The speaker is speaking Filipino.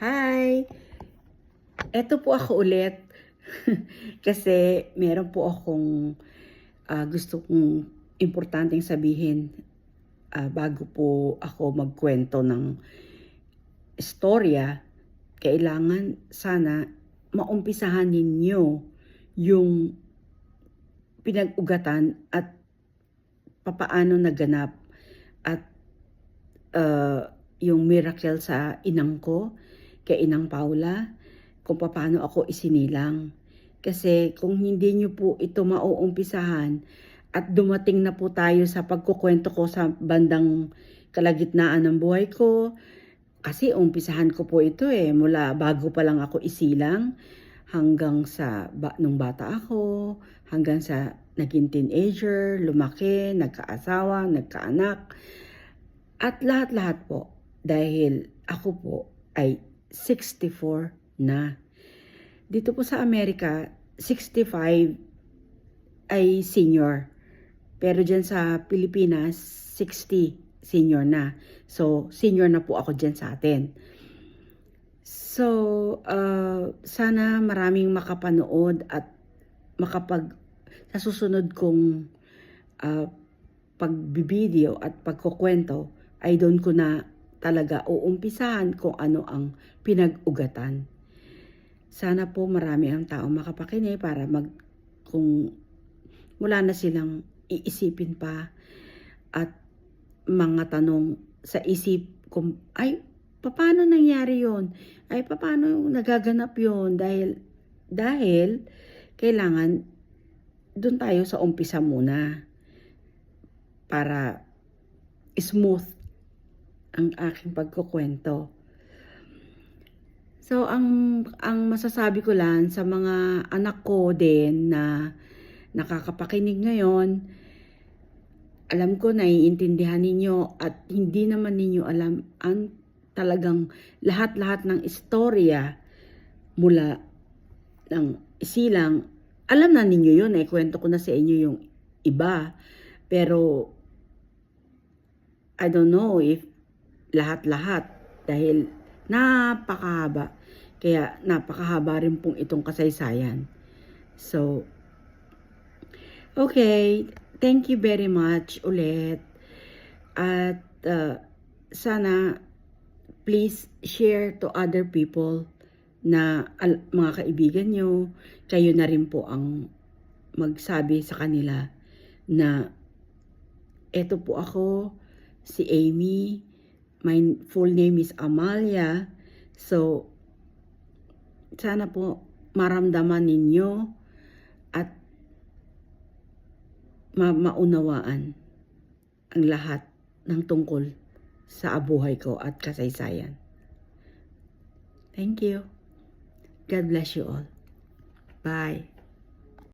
Hi! Eto po ako ulit. Kasi meron po akong gusto kong importanteng sabihin bago po ako magkwento ng istorya. Kailangan sana maumpisahan ninyo yung pinag-ugatan at papaano naganap at yung miracle sa inang ko, kay Inang Paula, kung paano ako isinilang. Kasi kung hindi nyo po ito mauumpisahan at dumating na po tayo sa pagkukwento ko sa bandang kalagitnaan ng buhay ko, kasi umpisahan ko po ito mula bago pa lang ako isilang, hanggang sa nung bata ako, hanggang sa naging teenager, lumaki, nagkaasawa, nagkaanak, at lahat-lahat po. Dahil ako po ay 64 na. Dito po sa Amerika, 65 ay senior. Pero dyan sa Pilipinas, 60 senior na. So, senior na po ako dyan sa atin. So, sana maraming makapanood at sa susunod kong pagbibideo at pagkukwento ay doon ko na talaga uumpisahan kung ano ang pinag-ugatan. Sana po marami ang tao makapakinig para kung wala na silang iisipin pa at mga tanong sa isip kung ay paano nangyari yon, ay paano nagaganap yon, dahil kailangan doon tayo sa umpisa muna para smooth ang aking pagkukwento. So, ang masasabi ko lang sa mga anak ko din na nakakapakinig ngayon, alam ko naiintindihan ninyo at hindi naman ninyo alam ang talagang lahat-lahat ng istorya mula ng isilang. Alam na ninyo yun, kwento ko na sa inyo yung iba. Pero, I don't know if lahat-lahat dahil napakahaba. Kaya napakahaba rin pong itong kasaysayan. So, okay, thank you very much ulit. At sana please share to other people na mga kaibigan nyo, kayo na rin po ang magsabi sa kanila na eto po ako, si Amy. My full name is Amalia. So, sana po maramdaman ninyo at maunawaan ang lahat ng tungkol sa buhay ko at kasaysayan. Thank you. God bless you all. Bye.